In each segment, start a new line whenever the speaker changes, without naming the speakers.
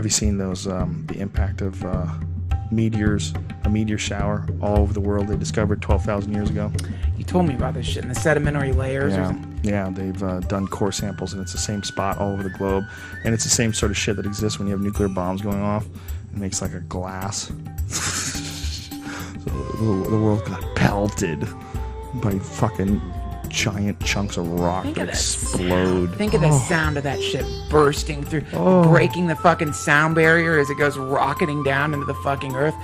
Have you seen those, the impact of meteors, a meteor shower all over the world they discovered 12,000 years ago?
You told me about this shit in the sedimentary layers.
Yeah,
or something.
yeah, they've done core samples, and it's the same spot all over the globe. And it's the same sort of shit that exists when you have nuclear bombs going off. It makes like a glass. So the world got pelted by fucking giant chunks of rock that explode.
Think of the sound of that shit bursting through, breaking the fucking sound barrier as it goes rocketing down into the fucking earth.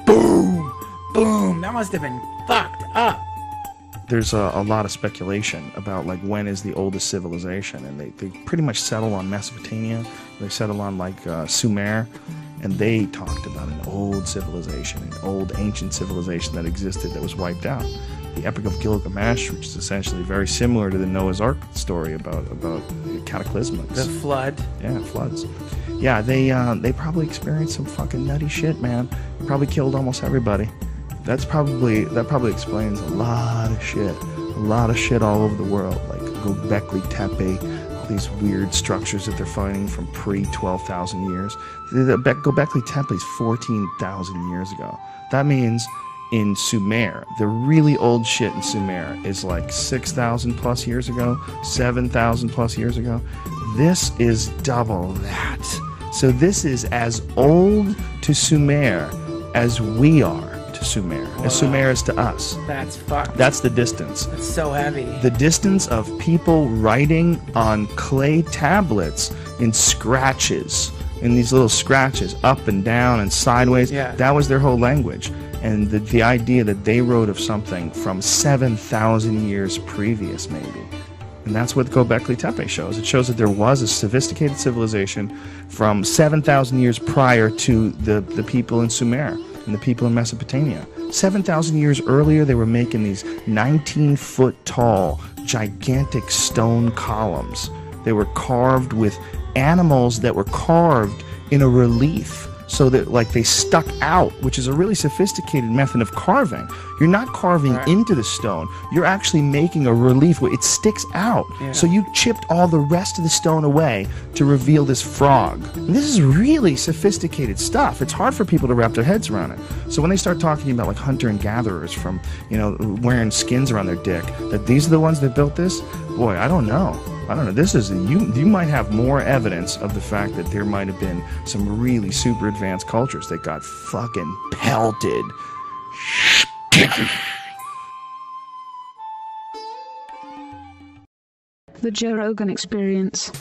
Boom! Boom! That must have been fucked up.
There's a lot of speculation about like when is the oldest civilization, and they pretty much settle on Mesopotamia. They settle on like Sumer, and they talked about an old civilization, an old ancient civilization that existed that was wiped out. The Epic of Gilgamesh, which is essentially very similar to the Noah's Ark story about cataclysmics.
The flood.
Yeah, floods. Yeah, they probably experienced some fucking nutty shit, man. Probably killed almost everybody. That probably explains a lot of shit all over the world, like Göbekli Tepe, all these weird structures that they're finding from pre-12,000 years. The Göbekli Tepe is 14,000 years ago. That means in Sumer, the really old shit in Sumer is like 6,000 plus years ago, 7,000 plus years ago. This is double that. So this is as old to Sumer as we are to Sumer, as Sumer is to us.
That's fucked.
That's the distance.
It's so heavy.
The distance of people writing on clay tablets in scratches, in these little scratches, up and down and sideways.
Yeah.
That was their whole language. And the idea that they wrote of something from 7,000 years previous, maybe. And that's what Göbekli Tepe shows. It shows that there was a sophisticated civilization from 7,000 years prior to the people in Sumer and the people in Mesopotamia. 7,000 years earlier, they were making these 19-foot tall, gigantic stone columns. They were carved with animals that were carved in a relief, so that like they stuck out, which is a really sophisticated method of carving. You're not carving into the stone, you're actually making a relief where it sticks out. Yeah. So you chipped all the rest of the stone away to reveal this frog. And this is really sophisticated stuff. It's hard for people to wrap their heads around it. So when they start talking about like hunter and gatherers from, wearing skins around their dick, that these are the ones that built this, boy, I don't know. This is you might have more evidence of the fact that there might have been some really super advanced cultures that got fucking pelted.
The Joe Rogan Experience.